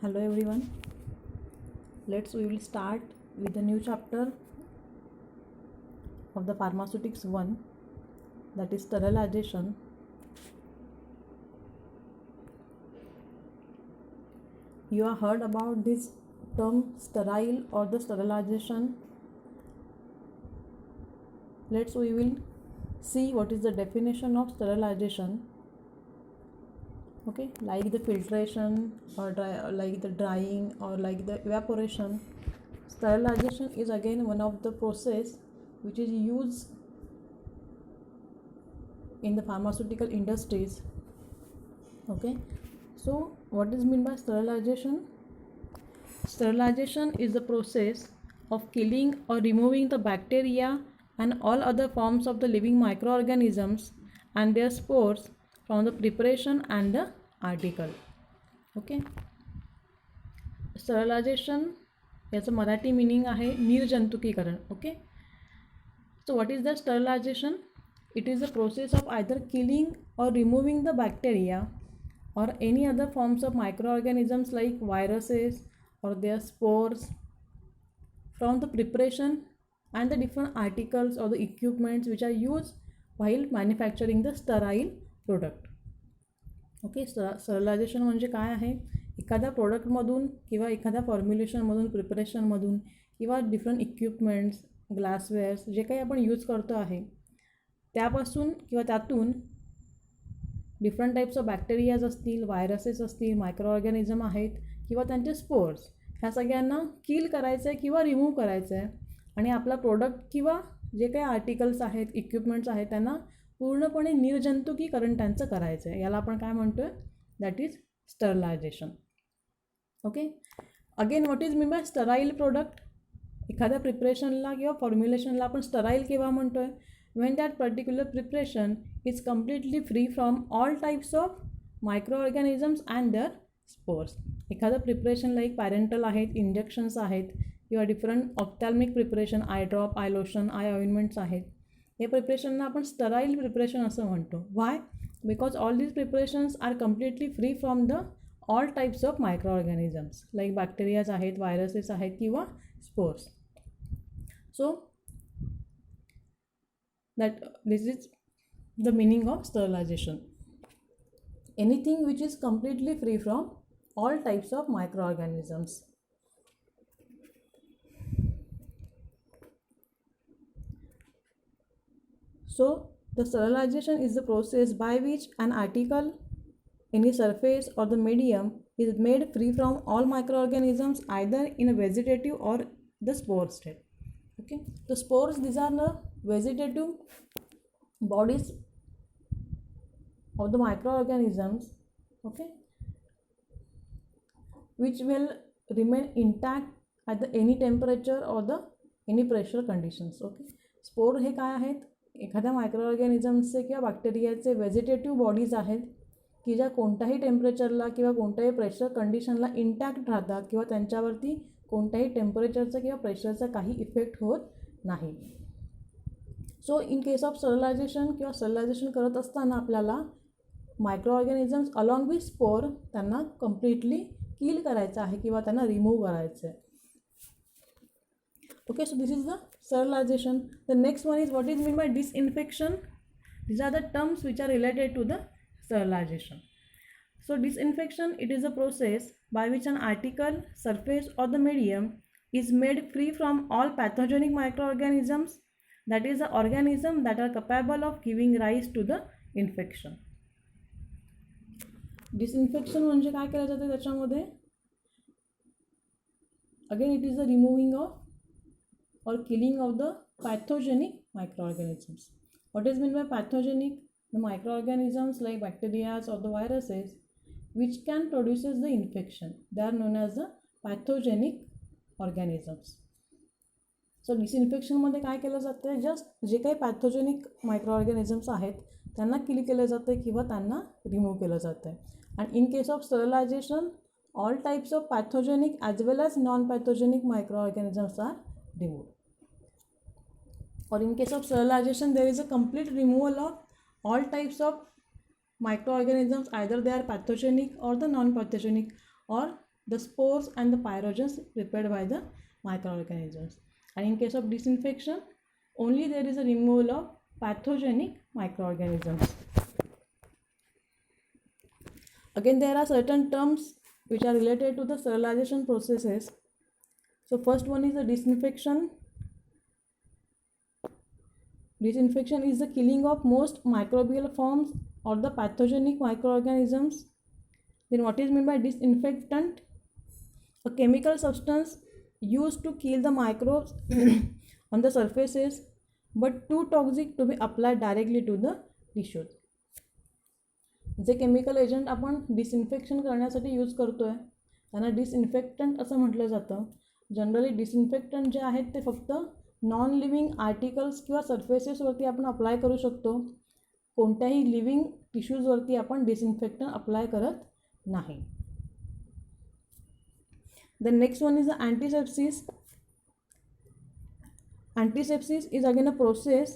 Hello everyone. We will start with the new chapter of the pharmaceutics 1, that is sterilization. You have heard about this term sterile or the sterilization. We will see what is the definition of sterilization. Okay, like the filtration or like the drying or like the evaporation. Sterilization is again one of the process which is used in the pharmaceutical industries. Okay, so what is meant by sterilization? Sterilization is the process of killing or removing the bacteria and all other forms of the living microorganisms and their spores from the preparation and the article. Okay, sterilization याचं Marathi meaning आहे निर्जंतुकीकरण. Okay, so what is the sterilization? It is the process of either killing or removing the bacteria or any other forms of microorganisms like viruses or their spores from the preparation and the different articles or the equipments which are used while manufacturing the sterile product. Okay, sterilisation म्हणजे काय आहे? एखाद्या प्रोडक्टमधून किंवा एखाद्या फॉर्म्युलेशनमधून प्रिपरेशनमधून किंवा different equipments ग्लासवेअर्स जे काही आपण use करतो आहे त्यापासून किंवा त्यातून डिफरंट टाईप्स ऑफ बॅक्टेरियाज असतील, व्हायरसेस असतील, मायक्रो ऑर्गॅनिझम आहेत किंवा त्यांचे स्पोर्स, ह्या सगळ्यांना किल करायचं आहे किंवा रिमूव्ह करायचं आहे आणि आपला प्रोडक्ट किंवा जे काही आर्टिकल्स आहेत, इक्विपमेंट्स आहेत त्यांना पूर्णपणे निर्जंतुकीकरण त्यांचं करायचं आहे. याला आपण काय म्हणतो आहे? That is sterilisation. Okay, again what is mean bye sterile product? एखाद्या प्रिपरेशनला किंवा फॉर्म्युलेशनला आपण स्टराईल केव्हा म्हणतो आहे? when that particular preparation is completely free from all types of microorganisms and their spores. एखादं प्रिपरेशन लाईक पॅरेंटल आहेत, इंजेक्शन्स आहेत किंवा different ophthalmic preparation, eye drop, eye lotion, eye ointments आहेत, हे प्रिपरेशनला आपण स्टराईल प्रिपरेशन असं म्हणतो. Why? Because all these preparations are completely free from the all types of microorganisms like bacterias आहेत, व्हायरसेस आहेत किंवा spores. So that this is the meaning of sterilization. Anything which is completely free from all types of microorganisms. So the sterilization is the process by which an article, any surface or the medium is made free from all microorganisms either in a vegetative or the spore state. Okay, the spores, these are the vegetative bodies of the microorganisms, okay, which will remain intact at the any temperature or the any pressure conditions. Okay, spore हे काय आहेत? एखाद्या मायक्रोऑर्गॅनिझम्सचे किंवा बॅक्टेरियाचे vegetative bodies आहेत की ज्या कोणत्याही टेम्परेचरला किंवा कोणत्याही प्रेशर कंडिशनला इंटॅक्ट राहतात किंवा त्यांच्यावरती कोणत्याही टेम्परेचरचा किंवा प्रेशरचा काही इफेक्ट होत नाही. सो इन केस ऑफ स्टरलायझेशन किंवा स्टरलायझेशन करत असताना आपल्याला मायक्रोऑर्गॅनिझम्स अलॉंग विथ स्पोर त्यांना कम्प्लिटली किल करायचं आहे किंवा त्यांना रिमूव्ह करायचं आहे. Okay, so this is the sterilisation. The next one is what is mean bye disinfection. These are the terms which are related to the sterilization. So disinfection, it is a process by which an article, surface or the medium is made free from all pathogenic microorganisms, that is the organism that are capable of giving rise to the infection. Disinfection म्हणजे काय केलं जातं त्याच्यामध्ये? Again it is the removing of or killing of the pathogenic microorganisms. What is meant by pathogenic? The microorganisms like bacteria or the viruses which can produces the infection. They are known as the pathogenic organisms. सो डिसइन्फेक्शनमध्ये काय केलं जातं आहे? Just जे काही pathogenic मायक्रोऑर्गॅनिझम्स आहेत त्यांना किल केलं जातं आहे किंवा त्यांना रिमूव्ह केलं जातं आहे. And in case of sterilization all types of pathogenic as well as non pathogenic microorganisms are removed. or in case of sterilization there is a complete removal of all types of microorganisms, either they are pathogenic or the non-pathogenic, or the spores and the pyrogens prepared by the microorganisms. And in case of disinfection, only there is a removal of pathogenic microorganisms. Again, there are certain terms which are related to the sterilization processes. So first one is the disinfection. Disinfection is the killing of most microbial forms or the pathogenic microorganisms. Then what is meant by disinfectant? A chemical substance used to kill the microbes on the surfaces, but too toxic to be applied directly to the tissues. J chemical agent आपण disinfection करण्यासाठी use करतो आहे त्यांना disinfectant असं म्हटलं जातं. Generally disinfectant जे आहेत ते फक्त नॉन लिव्हिंग आर्टिकल्स किंवा सरफेसेसवरती आपण अप्लाय करू शकतो. कोणत्याही लिव्हिंग टिश्यूजवरती आपण डिसइन्फेक्टंट अप्लाय करत नाही. The next one is the antisepsis. Antisepsis is again a process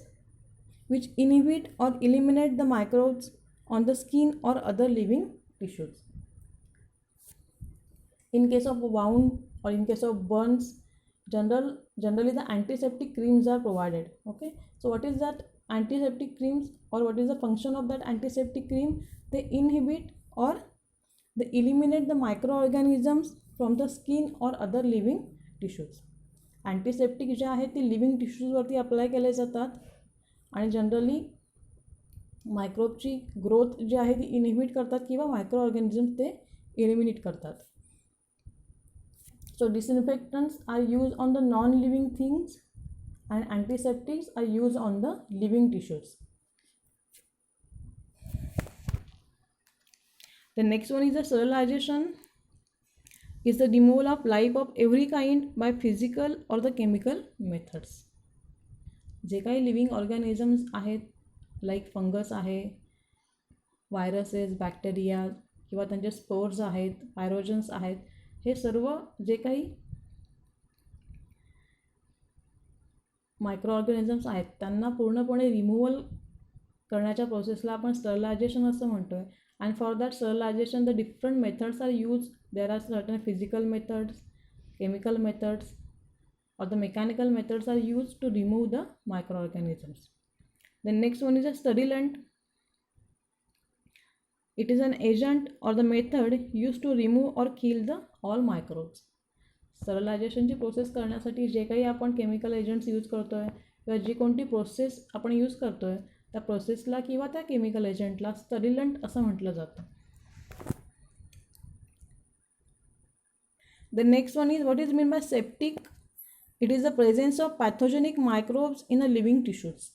which inhibit or eliminate the microbes on the skin or other living tissues. In case of wound or in case of burns, generally the antiseptic creams are provided. Okay, so what is that antiseptic creams, or what is the function of that antiseptic cream? They inhibit or they eliminate the microorganisms from the skin और other living tissues. Antiseptic जे आहेत ते living टिश्यूजवरती apply केले जातात आणि generally मायक्रोबची growth जी आहे ती inhibit करतात किंवा मायक्रो ऑर्गॅनिझम्स ते एलिमिनेट करतात. So disinfectants are use on the non living things and antiseptics are use on the living tissues. The next one is the sterilization. is the removal of life of every kind by physical or the chemical methods. जे काही living organisms आहेत like fungus आहे, viruses, bacteria किंवा त्यांचे spores आहेत, पायरोजन्स आहेत, हे सर्व जे काही micro organisms आहेत त्यांना पूर्णपणे रिमूव्हल करण्याच्या प्रोसेसला आपण स्टरलायझेशन असं म्हणतो आहे. And for that sterilization, the different methods are used. There are certain physical methods, chemical methods, or the mechanical methods are used to remove the microorganisms. The next one is a sterilant. It is an agent or the method used to remove or kill the all microbes. स्टरलायझेशनची process करण्यासाठी जे काही आपण chemical agents use करतो आहे किंवा जी कोणती process आपण यूज करतो आहे त्या प्रोसेसला किंवा त्या केमिकल एजंटला स्टरिलंट असं म्हटलं जातं. The next one is what is mean by septic. It is the presence of pathogenic microbes in a living tissues.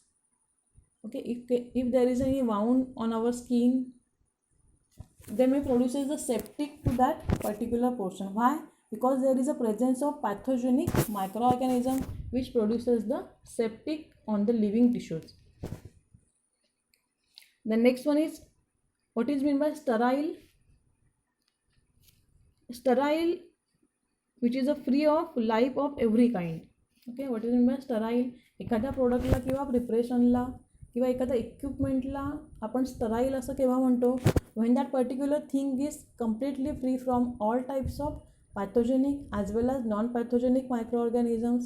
Okay, if there is any wound on our skin, they may produces the septic to that particular portion. Why? Because there is a presence of pathogenic microorganism which produces the septic on the living tissues. The next one is what is meant by sterile. Sterile, which is a free of life of every kind. Okay, what is meant by sterile? एखाद्या प्रोडक्टला किंवा प्रिपरेशनला किंवा एखाद्या इक्विपमेंटला आपण sterile असं केव्हा म्हणतो? When that particular thing is completely free from all types of pathogenic as well as non-pathogenic microorganisms.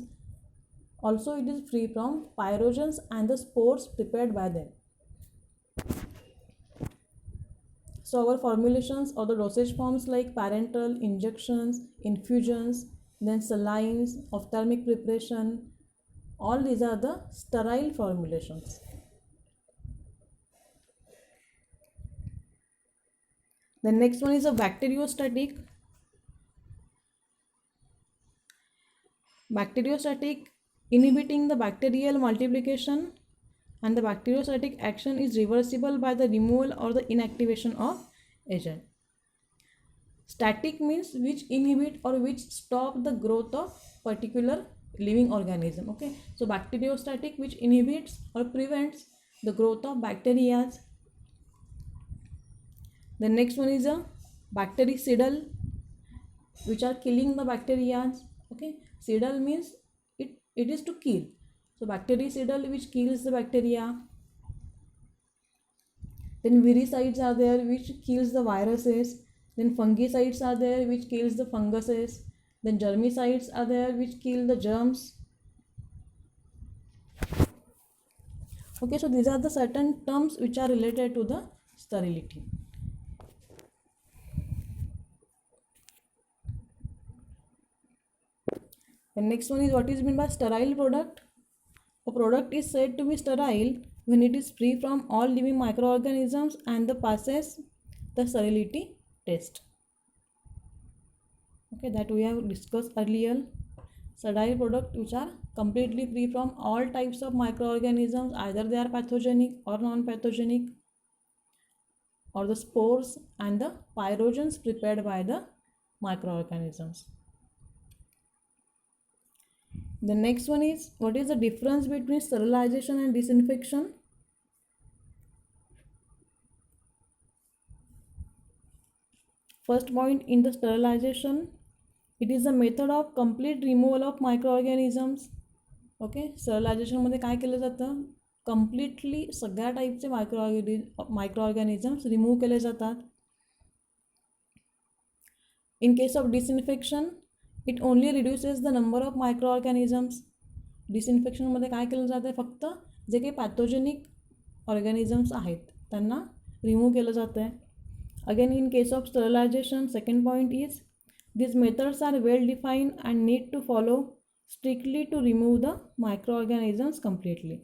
Also, it is free from pyrogens and the spores prepared by them. So, our formulations or the dosage forms like parenteral, injections, infusions, then salines, ophthalmic preparation, all these are the sterile formulations. The next one is a bacteriostatic. Bacteriostatic, inhibiting the bacterial multiplication, and the bacteriostatic action is reversible by the removal or the inactivation of agent. Static means which inhibit or which stop the growth of particular living organism. Okay, so bacteriostatic, which inhibits or prevents the growth of bacteria. The next one is a bactericidal, which are killing the bacteria. Okay, cidal means it is to kill. So bactericidal, which kills the bacteria. Then viricides are there which kills the viruses. Then fungicides are there which kills the funguses. Then germicides are there which kill the germs. Okay, so these are the certain terms which are related to the sterility. The next one is what is meant by sterile product. A product is said to be sterile when it is free from all living microorganisms and passes the sterility test. Okay, that we have discussed earlier. Sterile products which are completely free from all types of microorganisms, either they are pathogenic or non-pathogenic, or the spores and the pyrogens prepared by the microorganisms. The next one is what is the difference between sterilization and disinfection? First point, in the sterilization, it is a method of complete removal of microorganisms. Okay, स्टरलायझेशनमध्ये काय केलं जातं, completely सगळ्या टाईपचे मायक्रोऑर्गॅनिझम्स remove केले जातात. In case of disinfection it only reduces the number of microorganisms. डिसइन्फेक्शनमध्ये काय केलं जातं आहे, फक्त जे काही पॅथोजेनिक ऑर्गॅनिझम्स आहेत त्यांना रिमूव्ह केलं जातं आहे. Again in case of sterilisation, second point is these methods are well defined and need to follow strictly to remove the microorganisms completely.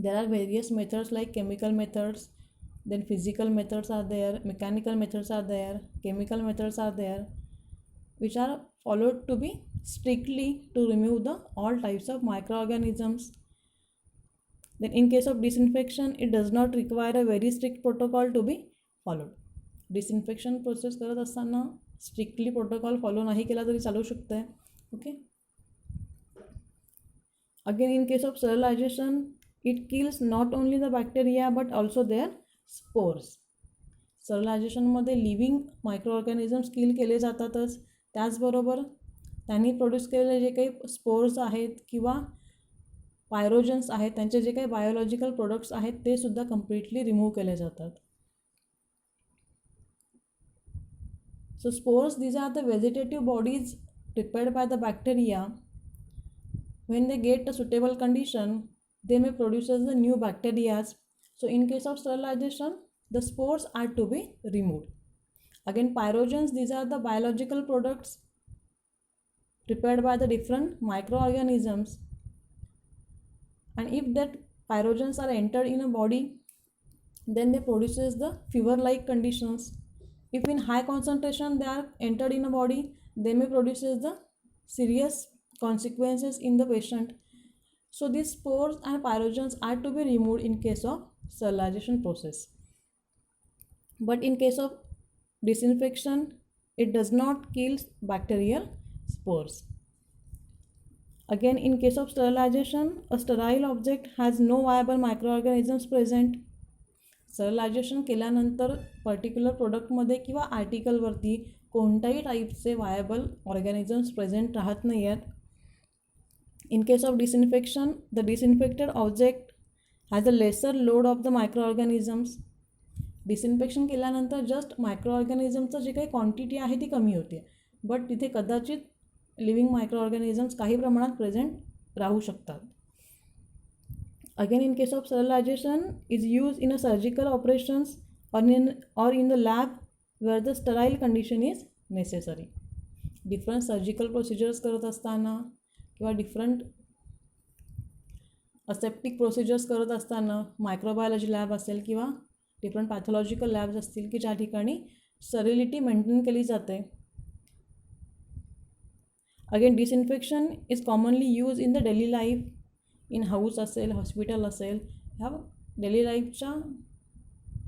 There are various methods like chemical methods, then physical methods are there, mechanical methods are there, chemical methods are there, which are followed to be strictly to remove the all types of microorganisms. Then in case of disinfection, it does not require a very strict protocol to be followed. Disinfection process करत असताना strictly protocol follow नाही केला तरी चालू शकतं आहे. Okay, again in case of sterilization it kills not only the bacteria but also their spores. स्टरलायझेशनमध्ये living microorganisms kill केले जातातच, त्याचबरोबर त्यांनी प्रोड्यूस केलेले जे काही स्पोर्स आहेत किंवा पायरोजन्स आहेत, त्यांचे जे काही बायोलॉजिकल प्रोडक्ट्स आहेत ते सुद्धा कम्प्लिटली रिमूव्ह केले जातात. So spores, these are the vegetative bodies prepared by the bacteria. When they get a suitable condition, they may produce the new bacteria. So in case of sterilization, the spores are to be removed. Again, pyrogens, these are the biological products prepared by the different microorganisms. And if that pyrogens are entered in a body, then they produces the fever-like conditions. If in high concentration they are entered in a body, they may produce the serious consequences in the patient. So these spores and pyrogens are to be removed in case of sterilization process. But in case of disinfection, it does not kill bacterial spores. Again, in case of sterilization, a sterile object has no viable microorganisms present. Sterilisation केल्यानंतर particular प्रोडक्टमध्ये किंवा आर्टिकलवरती कोणत्याही टाईपचे viable organisms present राहत नाही आहेत. In case of disinfection, the disinfected object has a lesser load of the microorganisms. Disinfection केल्यानंतर just मायक्रोऑर्गॅनिझमचं जे काही क्वांटिटी आहे ती कमी होते, बट तिथे कदाचित लिव्हिंग मायक्रोऑर्गॅनिझम्स काही प्रमाणात प्रेझेंट राहू शकतात. Again, in case of sterilization, is used in a surgical operations or in the lab where the sterile condition is necessary. Different surgical procedures करत असताना किंवा different aseptic procedures करत असताना मायक्रोबायोलॉजी लॅब असेल किंवा डिफरंट पॅथॉलॉजिकल लॅब्स असतील की ज्या ठिकाणी स्टरिलिटी मेंटेन केली जाते. Again, disinfection is commonly use in the daily life. In house असेल, हॉस्पिटल असेल, ह्या डेली लाईफच्या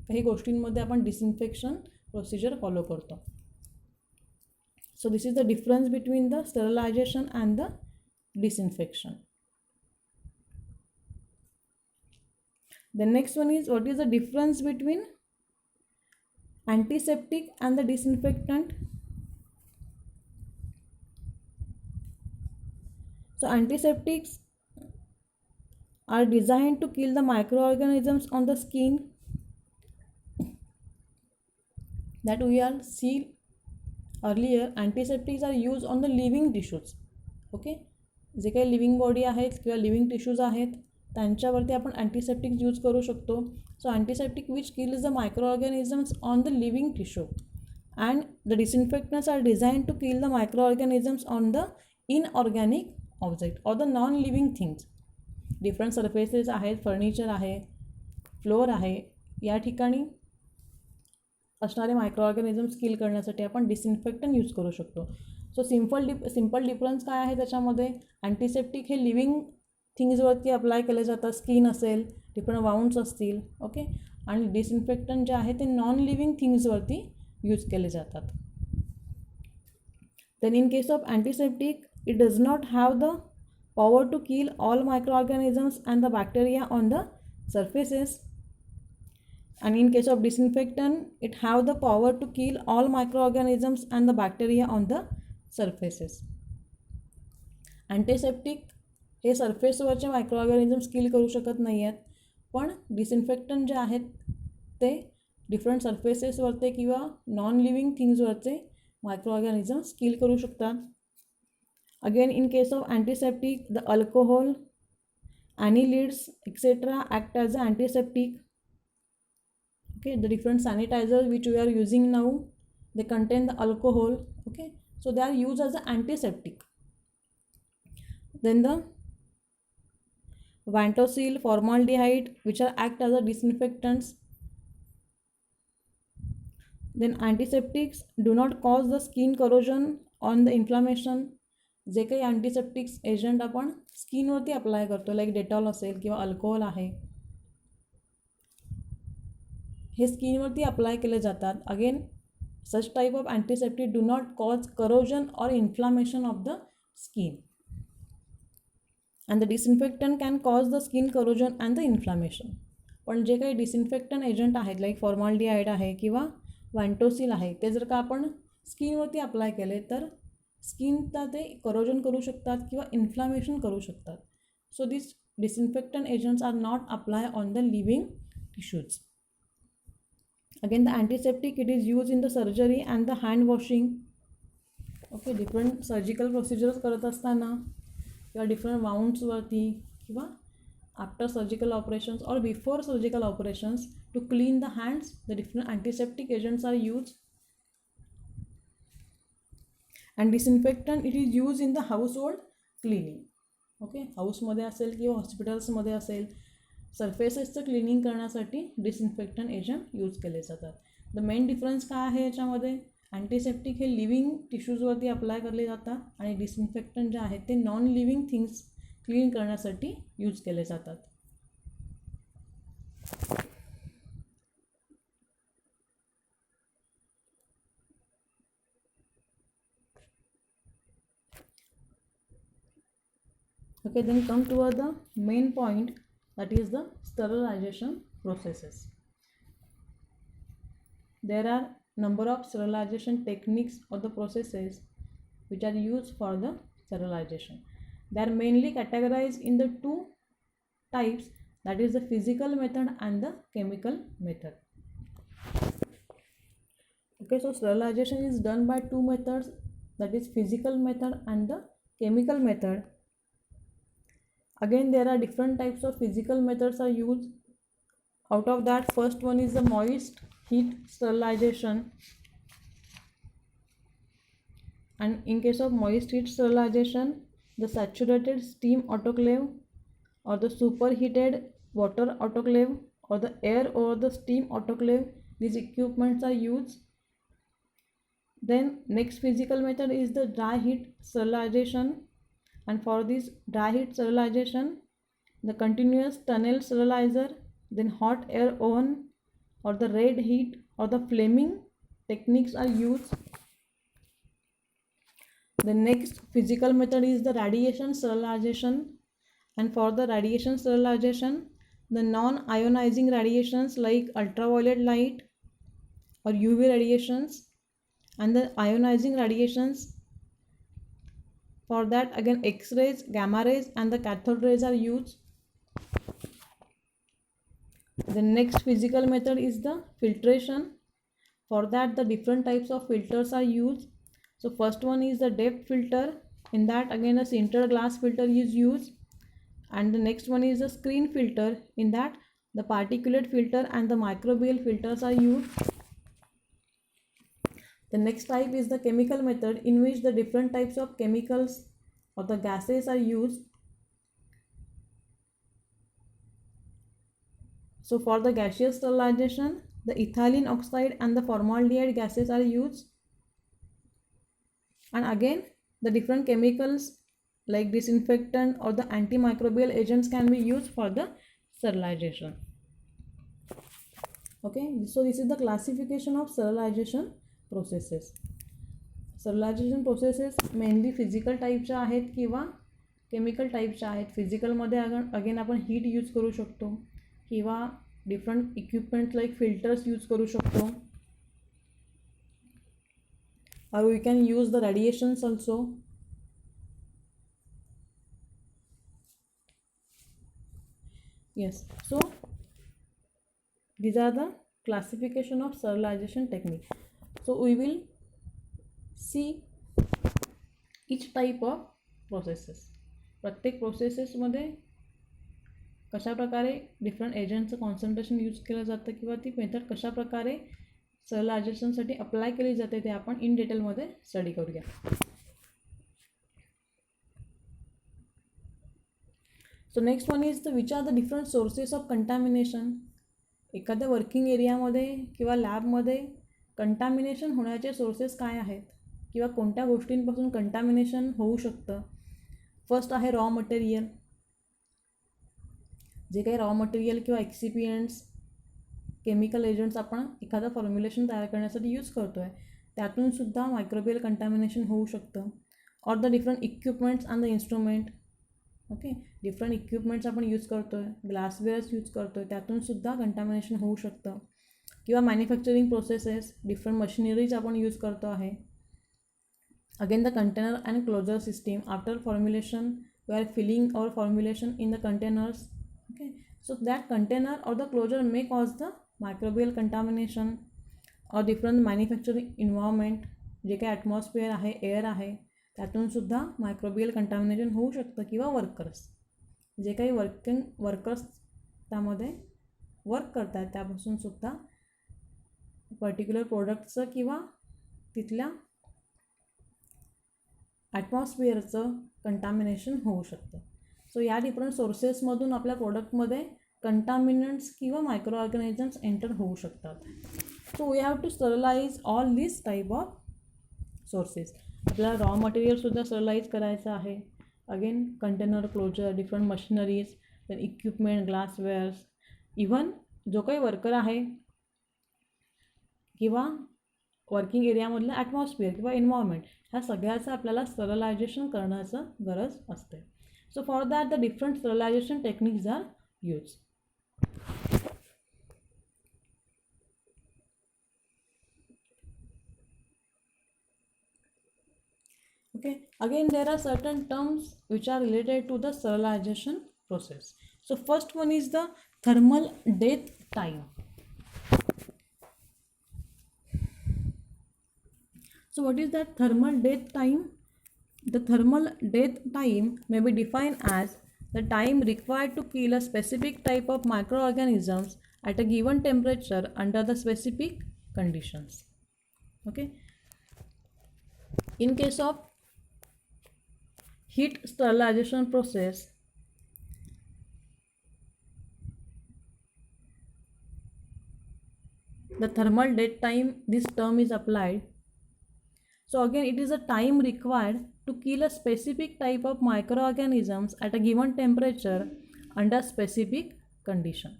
काही गोष्टींमध्ये आपण डिसइन्फेक्शन प्रोसिजर फॉलो करतो. So this is the difference between the sterilisation and the disinfection. The next one is what is the difference between antiseptic and the disinfectant. So antiseptics are designed to kill the microorganisms on the skin that we are seen earlier. Antiseptics are used on the living tissues. Okay, जे काही living body आहेत किंवा living tissues आहेत त्यांच्यावरती आपण अँटीसेप्टिक्स use करू शकतो. So antiseptic which kills the micro organisms on the living tissue and the disinfectants are design to kill the micro organisms on the inorganic object or the non living things. Different surfaces आहेत, furniture आहे, floor आहे, या ठिकाणी असणारे micro organisms किल करण्यासाठी आपण disinfectant use करू शकतो. सो सिम्पल डिफरन्स काय आहे त्याच्यामध्ये, अँटीसेप्टिक हे लिव्हिंग थिंग्सवरती अप्लाय केले जातात, स्किन असेल, डिफरंट वाउंड्स असतील, ओके, आणि डिसइन्फेक्टंट जे आहे ते नॉन लिव्हिंग थिंग्सवरती यूज केले जातात. Then in case of antiseptic it does not have the power to kill all microorganisms and the bacteria on the surfaces. And in case of disinfectant, it have the power to kill all microorganisms and the bacteria on the surfaces. Antiseptic hey सर्फेसवरचे मायक्रोऑर्गॅनिझम्स kill करू शकत नाही आहेत, पण disinfectant जे आहेत ते different सर्फेसेसवरचे किंवा non living थिंग्सवरचे मायक्रोऑर्गॅनिझम्स kill करू शकतात. Again in case of antiseptic the alcohol, anilides etcetera act as a antiseptic. Okay, the different sanitizers which we are using now, they contain the alcohol, okay, so they are used as an antiseptic. Then the Vantocil, formaldehyde, which are act as a disinfectants. Then antiseptics do not cause the skin corrosion on the inflammation. जे काही अँटीसेप्टिक्स agent आपण स्किनवरती apply करतो, like Dettol असेल किंवा alcohol आहे, हे स्किनवरती apply केले जातात. Again such type of antiseptic do not cause corrosion or inflammation of the skin and the disinfectant can cause the skin corrosion and the inflammation. पण जे काही disinfectant agent आहेत like formaldehyde आहे किंवा वॅन्टोसिल आहे, ते जर का आपण स्किनवरती अप्लाय केले तर स्किनला ते करोजन करू शकतात किंवा इन्फ्लामेशन करू शकतात. So this disinfectant agents are not apply on the living tissues. Again the antiseptic, it is used in the surgery and the hand washing. Okay, different surgical procedures करत असताना किंवा डिफरंट वाउंड्सवरती किंवा आफ्टर सर्जिकल ऑपरेशन्स और before surgical operations to clean the hands the different antiseptic agents are use. And disinfectant it is use in the household cleaning. Okay, हाऊसमध्ये असेल किंवा हॉस्पिटल्समध्ये असेल, सर्फेसेसचं क्लिनिंग करण्यासाठी डिसइन्फेक्टंट एजंट यूज केले जातात. द मेन डिफरन्स काय आहे याच्यामध्ये, अँटीसेप्टिक हे लिव्हिंग टिश्यूजवरती अप्लाय केले जातात आणि डिसइन्फेक्टंट जे आहेत ते नॉन लिव्हिंग थिंग्स क्लीन करण्यासाठी यूज केले जातात. Okay, then come toward the main point, that is the sterilization processes. There are number of sterilization techniques or the processes which are used for the sterilization. They are mainly categorized in the two types, that is the physical method and the chemical method. Okay, so sterilization is done by two methods, that is physical method and the chemical method. Again, there are different types of physical methods are used. Out of that, first one is the moist heat sterilization. And in case of moist heat sterilization, the saturated steam autoclave or the superheated water autoclave or the air over the steam autoclave, these equipments are used. Then next physical method is the dry heat sterilization. And for this dry heat sterilization, the continuous tunnel sterilizer, then hot air oven or the red heat or the flaming techniques are used. The next physical method is the radiation sterilization. And for the radiation sterilization, the non-ionizing radiations like ultraviolet light or UV radiations and the ionizing radiations. For that, again, X-rays, gamma rays and the cathode rays are used. The next physical method is the filtration. For that, the different types of filters are used. So first one is the depth filter. In that, again, a sintered glass filter is used. And the next one is the screen filter. In that, the particulate filter and the microbial filters are used. The next type is the chemical method, in which the different types of chemicals or the gases are used. So for the gaseous sterilization, the ethylene oxide and the formaldehyde gases are used. And again, the different chemicals like disinfectant or the antimicrobial agents can be used for the sterilization. Okay, so this is the classification of sterilization processes. Sterilization processes mainly physical टाईपच्या आहेत किंवा chemical टाईपच्या आहेत. फिजिकलमध्ये again आपण heat use करू शकतो किंवा different equipments like filters use करू शकतो, or we can use the radiations also. Yes, so these are the classification of sterilization technique. So we will see each type of processes. प्रत्येक प्रोसेसेसमध्ये कशा प्रकारे different एजंटचं concentration use केलं जातं किंवा ती method कशा प्रकारे स्टरलायझेशनसाठी अप्लाय केली जाते ते आपण इन डिटेलमध्ये स्टडी करूया. So next one is the which are the different sources of contamination. एखाद्या वर्किंग एरियामध्ये किंवा लॅबमध्ये कंटॅमिनेशन होण्याचे सोर्सेस काय आहेत किंवा कोणत्या गोष्टींपासून कंटॅमिनेशन होऊ शकतं. फर्स्ट आहे रॉ मटेरियल. जे काही रॉ मटेरियल किंवा एक्सिपियंट्स केमिकल एजंट्स आपण एखादं फॉर्म्युलेशन तयार करण्यासाठी यूज करतो आहे त्यातूनसुद्धा मायक्रोबियल कंटॅमिनेशन होऊ शकतं. Or the different equipments and the instrument. Okay, different equipments आपण यूज करतो आहे, ग्लासवेअर्स यूज करतो आहे, त्यातूनसुद्धा कंटॅमिनेशन होऊ शकतं. किंवा मॅन्युफॅक्चरिंग प्रोसेसेस, डिफरंट मशिनरीज आपण यूज करतो आहे. Again the container and closure system. After formulation we are filling our formulation in the containers. Okay, so that container or the closure may cause the microbial contamination or different manufacturing environment. जे काही atmosphere आहे, air आहे, त्यातूनसुद्धा microbial contamination होऊ शकतं. किंवा workers, जे काही workers त्यामध्ये work करतात त्यापासूनसुद्धा particular प्रोडक्टचं किंवा तिथल्या ॲटमॉस्फिअरचं कंटॅमिनेशन होऊ शकतं. सो या डिफरंट सोर्सेसमधून आपल्या प्रोडक्टमध्ये कंटॅमिनंट्स किंवा मायक्रो ऑर्गॅनिझम्स एंटर होऊ शकतात. So we have to sterilize all this type of sources. आपल्याला रॉ मटेरियलसुद्धा स्टरलाइज करायचं आहे. Again container, closure, different machineries, then equipment, glasswares, even जो काही वर्कर आहे किंवा वर्किंग एरियामधलं ॲटमॉस्फिअर किंवा एन्व्हायरमेंट, ह्या सगळ्याचं आपल्याला स्टरलायझेशन करण्याचं गरज असते. So for that the different sterilization techniques are used. Okay, again there are certain terms which are related to the sterilization process. So first one is the thermal death time. So what is that thermal death time? The thermal death time may be defined as the time required to kill a specific type of microorganisms at a given temperature under the specific conditions. Okay. In case of heat sterilization process, the thermal death time, this term is applied. So again it is a time required to kill a specific type of microorganisms at a given temperature under specific condition.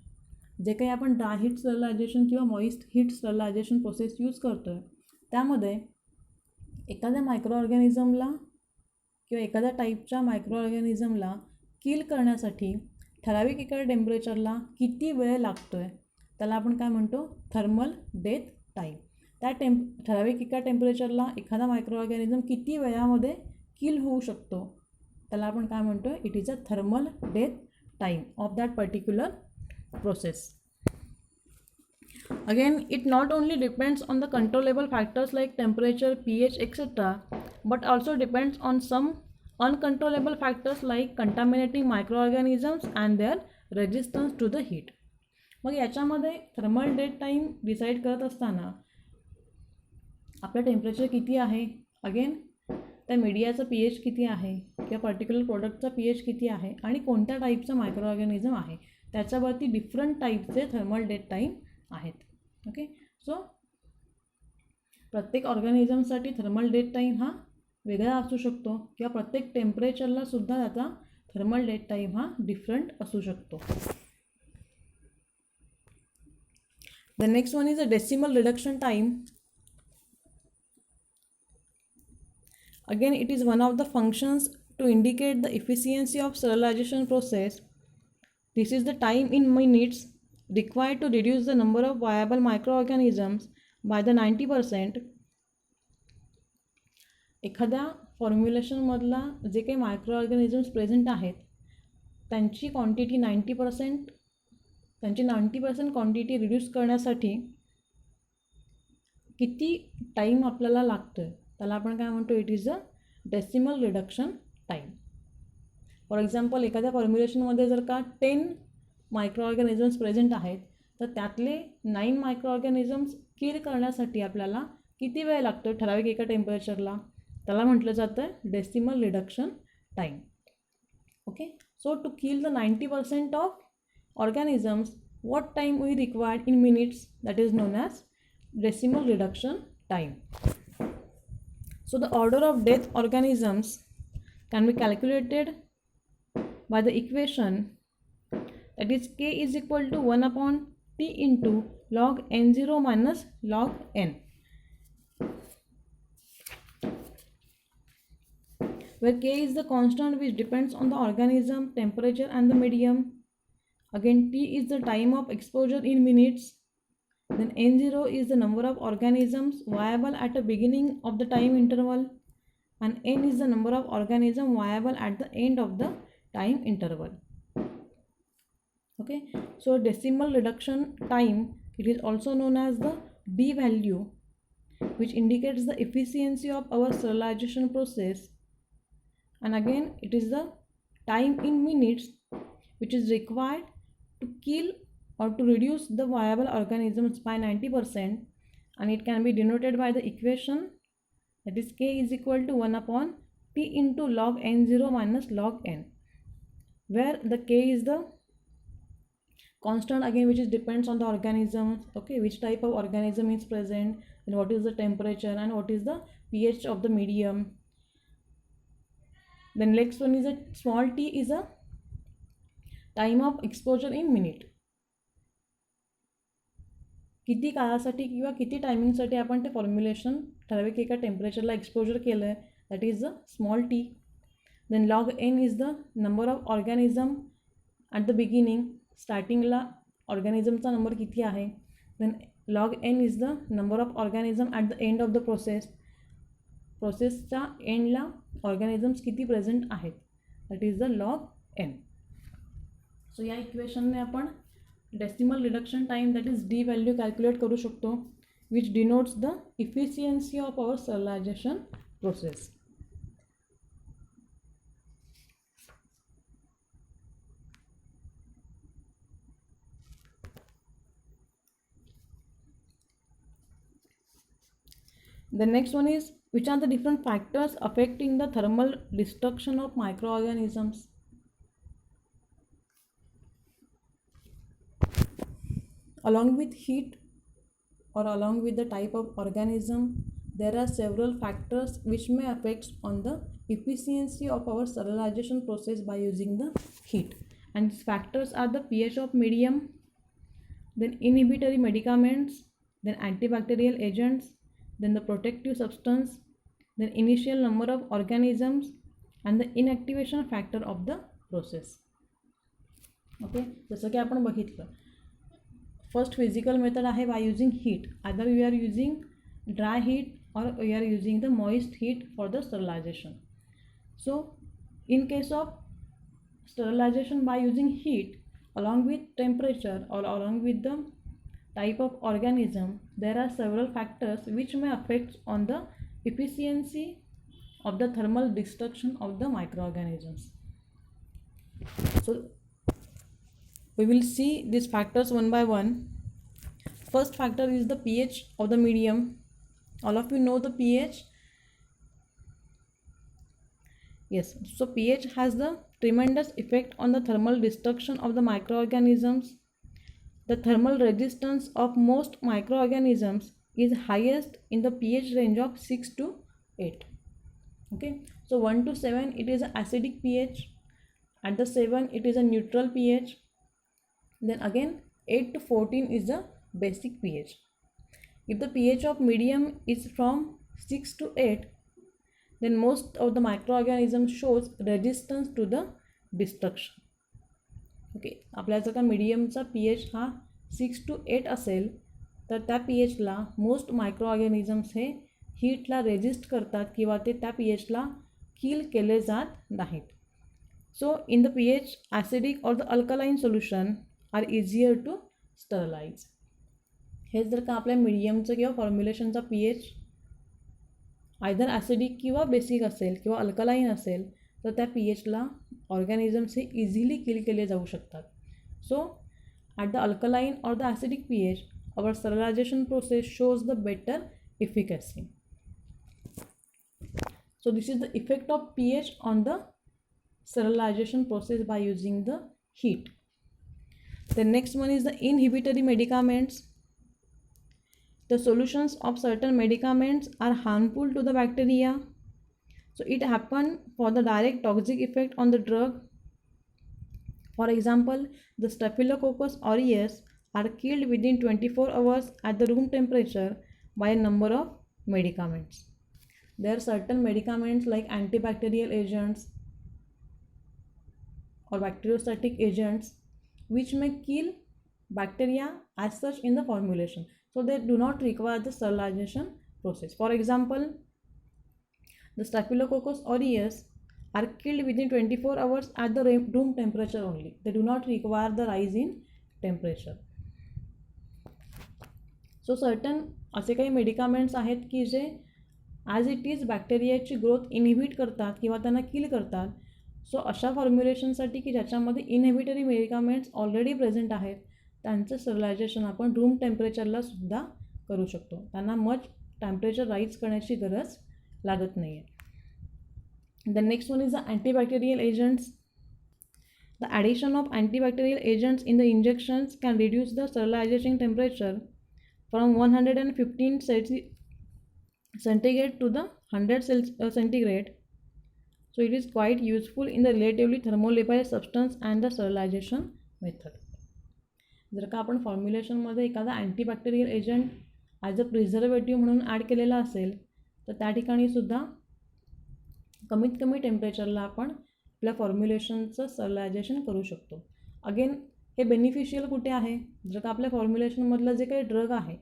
जे काही आपण dry heat sterilisation किंवा moist heat sterilisation process use करतो आहे त्यामध्ये एखाद्या micro ऑर्गॅनिझमला किंवा एखाद्या टाईपच्या micro ऑर्गॅनिझमला किल करण्यासाठी ठराविक एका टेम्परेचरला किती वेळ लागतो आहे त्याला आपण काय म्हणतो, थर्मल डेथ टाईम. त्या ठराविक एका टेम्परेचरला एखादा मायक्रो ऑर्गॅनिझम किती वेळामध्ये किल होऊ शकतो त्याला आपण काय म्हणतो, it is a thermal death time of that particular process. Again, it not only depends on the controllable factors like temperature, pH, etc., but also depends on some uncontrollable factors like contaminating microorganisms and their resistance to the heat. मग याच्यामध्ये thermal date time decide करत असताना आपलं temperature किती आहे, again त्या मीडियाचं P H किती आहे किंवा पर्टिक्युलर प्रोडक्टचा पी एच किती आहे आणि कोणत्या टाईपचं मायक्रो ऑर्गॅनिझम आहे त्याच्यावरती डिफरंट टाईपचे थर्मल डेट टाईम आहेत. ओके, सो प्रत्येक ऑर्गॅनिझमसाठी थर्मल डेट टाईम हा वेगळा असू शकतो किंवा प्रत्येक टेम्परेचरला सुद्धा त्याचा थर्मल डेट टाईम हा डिफरंट असू शकतो. The next one is a decimal reduction time. Again, it is one of the functions to indicate the efficiency of sterilization process. This is the time in minutes required to reduce the number of viable microorganisms by the 90%. एखाद्या फॉर्म्युलेशनमधला जे काही मायक्रोऑर्गॅनिझम्स present आहेत त्यांची quantity 90% quantity reduce करण्यासाठी किती time आपल्याला लागतो आहे त्याला आपण काय म्हणतो, it is a decimal reduction time. For example, एखाद्या फॉर्म्युलेशनमध्ये जर का 10 मायक्रोऑर्गॅनिझम्स प्रेझेंट आहेत तर त्यातले 9 मायक्रोऑर्गॅनिझम्स किल करण्यासाठी आपल्याला किती वेळ लागतो ठराविक एका टेम्परेचरला, त्याला म्हटलं जातं decimal reduction time. Okay, so to kill the 90% of organisms, what time we required in minutes, that is known as decimal reduction time. So the order of death organisms can be calculated by the equation that is k is equal to 1 upon t into log n0 minus log n, where k is the constant which depends on the organism, temperature and the medium. Again, t is the time of exposure in minutes. Then n0 is the number of organisms viable at the beginning of the time interval, and n is the number of organisms viable at the end of the time interval. Okay, so decimal reduction time, it is also known as the d value, which indicates the efficiency of our sterilization process. And again, it is the time in minutes which is required to kill or to reduce the viable organisms by 90%, and it can be denoted by the equation that is k is equal to 1 upon t into log n0 minus log n, where the k is the constant again which is depends on the organisms, okay, which type of organism is present and what is the temperature and what is the pH of the medium. Then next one is a small t is a time of exposure in minute. किती काळासाठी किंवा किती टायमिंगसाठी आपण ते formulation ठराविक एका टेम्परेचरला exposure केलं आहे, that is the small T. Then log N is the number of organism at the beginning, स्टार्टिंगला ऑर्गॅनिझमचा नंबर किती आहे. Then log N is the number of organism at the end of the प्रोसेसच्या एंडला organisms किती present आहेत, that is the log N. So या इक्वेशनने आपण decimal reduction time that is D value calculate करू शकतो, which denotes the efficiency of our sterilisation process. The next one is, which are the different factors affecting the thermal destruction of microorganisms? Along with heat or along with the type of organism, there are several factors which may affect on the efficiency of our sterilization process by using the heat. And these factors are the pH of medium, then inhibitory medicaments, then antibacterial agents, then the protective substance, then initial number of organisms, and the inactivation factor of the process. Okay, जसं की आपण बघितलं, first physical method आहे by using heat. Either we are using dry heat or we are using the moist heat for the sterilization. So in case of sterilization by using heat, along with temperature or along with the type of organism, there are several factors which may affect on the efficiency of the thermal destruction of the microorganisms. So we will see these factors one by one. First factor is the pH of the medium. All of you know the pH. Yes, so pH has the tremendous effect on the thermal destruction of the microorganisms. The thermal resistance of most microorganisms is highest in the pH range of 6 to 8. Okay, so 1 to 7 it is an acidic pH. At the 7 it is a neutral pH. Then again 8 to 14 is the basic pH. If the pH of medium is from 6 to 8, then most of the microorganisms shows resistance to the destruction. Okay, आपल्या जर का मीडियमचा pH हा 6 to 8 असेल तर त्या pHला most micro organisms हे हीटला रेजिस्ट करतात किंवा ते त्या pHला किल केले जात नाहीत. So in the pH acidic or the alkaline solution are easier to sterilize. हेच जर का आपल्या मीडियमचं किंवा फॉर्म्युलेशनचा pH आयदर ॲसिडिक किंवा बेसिक असेल किंवा अल्कलाइन असेल तर त्या pHला ऑर्गॅनिझम्स हे इझिली किल केले जाऊ शकतात. So at the alkaline or the acidic pH our sterilization process shows the better efficacy. So this is the effect of pH on the sterilization process by using the heat. The next one is the inhibitory medicaments. The solutions of certain medicaments are harmful to the bacteria. So it happens for the direct toxic effect on the drug. For example, the Staphylococcus aureus are killed within 24 hours at the room temperature by a number of medicaments. There are certain medicaments like antibacterial agents or bacteriostatic agents which may kill bacteria as such in the formulation. So they do not require the sterilization process. For example, the Staphylococcus aureus are killed within 24 hours at the room temperature only. They do not require the rise in temperature. So certain असे काही medicaments आहेत की जे as it is बॅक्टेरियाची growth inhibit करतात किंवा त्यांना किल करतात. सो अशा फॉर्म्युलेशनसाठी की ज्याच्यामध्ये इनहिबिटरी मेडिकामेंट्स ऑलरेडी प्रेझेंट आहेत त्यांचं स्टरलायझेशन आपण रूम टेम्परेचरला सुद्धा करू शकतो. त्यांना मच टेम्परेचर राईज करण्याची गरज लागत नाही आहे. The next one is the antibacterial agents. The addition of antibacterial agents in the injections can reduce the sterilisation temperature from 115 centigrade to the 100 centigrade. So it is quite useful in the relatively thermolabile substance and the sterilization method. जर का आपण फॉर्म्युलेशनमध्ये एखादा antibacterial agent as a preservative म्हणून add केलेला असेल तर त्या ठिकाणी सुद्धा कमीत कमी टेम्परेचरला आपण आपल्या फॉर्म्युलेशनचं स्टरलायझेशन करू शकतो. अगेन हे बेनिफिशियल कुठे आहे, जर का आपल्या फॉर्म्युलेशनमधलं जे काही ड्रग आहे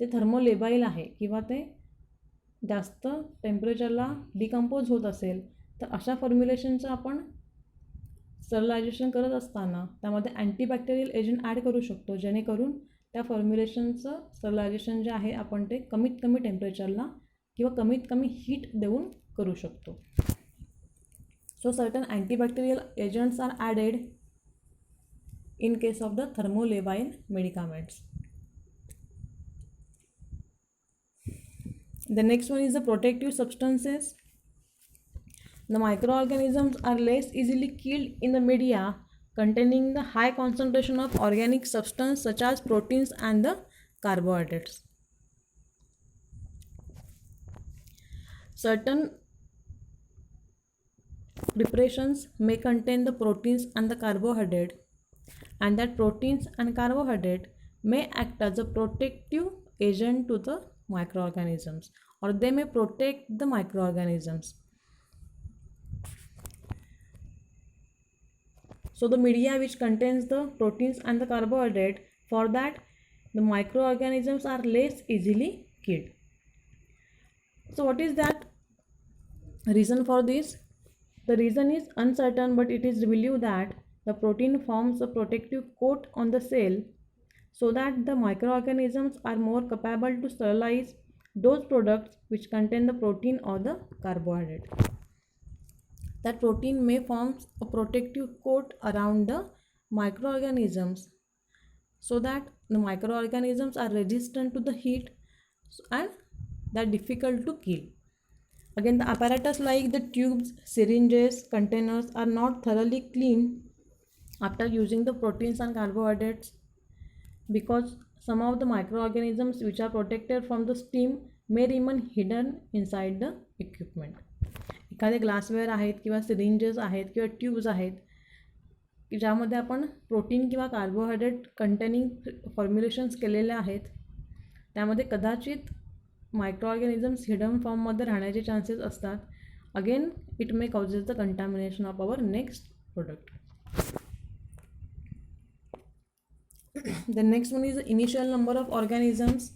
ते थर्मोलेबाईल आहे किंवा ते जास्त टेम्परेचरला डिकम्पोज होत असेल तर अशा फॉर्म्युलेशनचं आपण स्टरलायझेशन करत असताना त्यामध्ये अँटीबॅक्टेरियल एजंट ॲड करू शकतो जेणेकरून त्या फॉर्म्युलेशनचं स्टरलायझेशन जे आहे आपण ते कमीत कमी टेम्परेचरला किंवा कमीत कमी हीट देऊन करू शकतो. So certain antibacterial agents are added in case of the thermolabile medicaments. The next one is the protective substances. The microorganisms are less easily killed in the media containing the high concentration of organic substance such as proteins and the carbohydrates. Certain preparations may contain the proteins and the carbohydrate, and that proteins and carbohydrate may act as a protective agent to the microorganisms, or they may protect the microorganisms. So the media which contains the proteins and the carbohydrate, for that the microorganisms are less easily killed. So what is that reason for this? The reason is uncertain, but it is believed that the protein forms a protective coat on the cell so that the microorganisms are more capable to sterilize those products which contain the protein or the carbohydrate. That protein may form a protective coat around the microorganisms so that the microorganisms are resistant to the heat and they are difficult to kill. Again, the apparatus like the tubes, syringes, containers are not thoroughly cleaned after using the proteins and carbohydrates because some of the microorganisms which are protected from the steam may remain hidden inside the equipment. एखादे ग्लासवेअर आहेत किंवा syringes आहेत किंवा tubes आहेत की ज्यामध्ये आपण protein किंवा कार्बोहायड्रेट कंटेनिंग फॉर्म्युलेशन्स केलेले आहेत, त्यामध्ये कदाचित मायक्रोऑर्गॅनिझम्स हिडन फॉर्ममध्ये राहण्याचे चान्सेस असतात. Again it may causes the contamination of our next product. The next one is the initial number of organisms.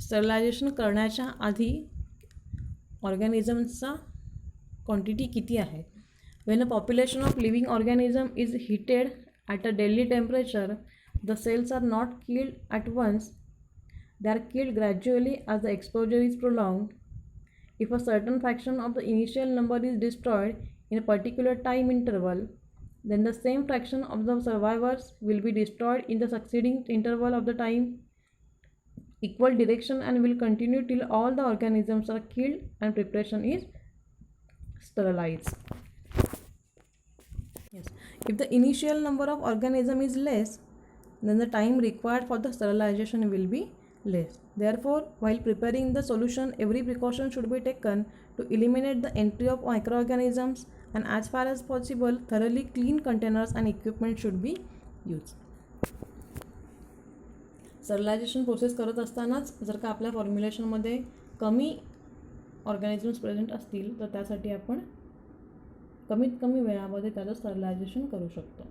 Sterilisation करण्याच्या आधी ऑर्गॅनिझम्सचा क्वांटिटी किती आहे. When a population of living organism is heated at a daily temperature, the cells are not killed at once. They are killed gradually as the exposure is prolonged. If a certain fraction of the initial number is destroyed in a particular time interval, then the same fraction of the survivors will be destroyed in the succeeding interval of the time equal direction and will continue till all the organisms are killed and preparation is sterilized. Yes, if the initial number of organism is less, then the time required for the sterilization will be less. Therefore, while preparing the solution, every precaution should be taken to eliminate the entry of microorganisms, and as far as possible, thoroughly clean containers and equipment should be used. Sterilisation process करत असतानाच जर का आपल्या फॉर्म्युलेशनमध्ये कमी organisms present असतील तर त्यासाठी आपण कमीत कमी वेळामध्ये त्याचं स्टरलायझेशन करू शकतो.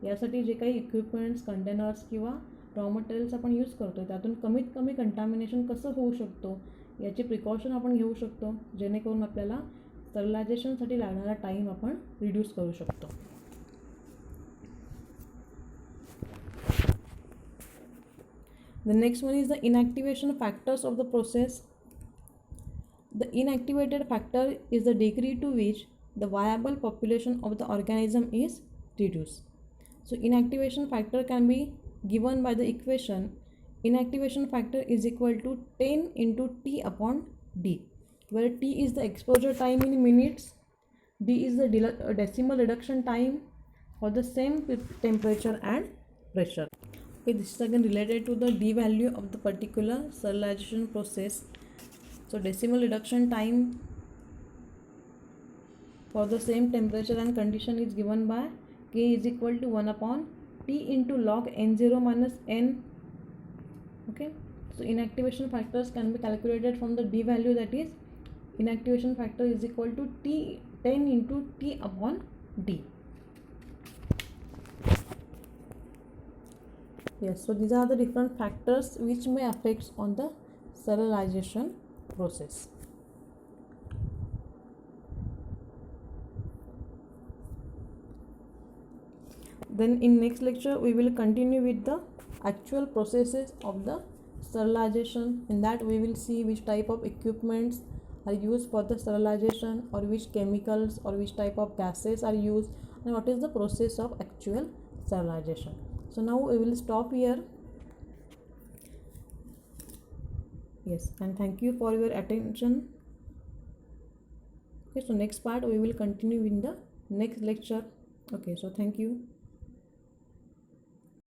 यासाठी जे काही इक्विपमेंट्स, कंटेनर्स किंवा रॉ मटेरियल्स आपण यूज करतो त्यातून कमीत कमी कंटॅमिनेशन कसं होऊ शकतो याची प्रिकॉशन आपण घेऊ शकतो, जेणेकरून आपल्याला स्टरलायझेशनसाठी लागणारा टाईम आपण रिड्यूस करू शकतो. The next one is the inactivation factors of the process. The inactivated factor is the degree to which the viable population of the organism is reduced. So inactivation factor can be given by the equation inactivation factor is equal to 10 into T upon D, where T is the exposure time in minutes, D is the decimal reduction time for the same temperature and pressure. Okay, this is again related to the D value of the particular sterilization process. So decimal reduction time for the same temperature and condition is given by K is equal to 1 upon T into log N0 minus N. Okay, so inactivation factors can be calculated from the D value, that is inactivation factor is equal to 10 into T upon D. Yes, so these are the different factors which may affect on the sterilization process. Then in next lecture we will continue with the actual processes of the sterilization. In that we will see which type of equipments are used for the sterilization, or which chemicals or which type of gases are used, and what is the process of actual sterilization. So now we will stop here. Yes, and thank you for your attention. Okay, so next part we will continue in the next lecture. Okay, so thank you.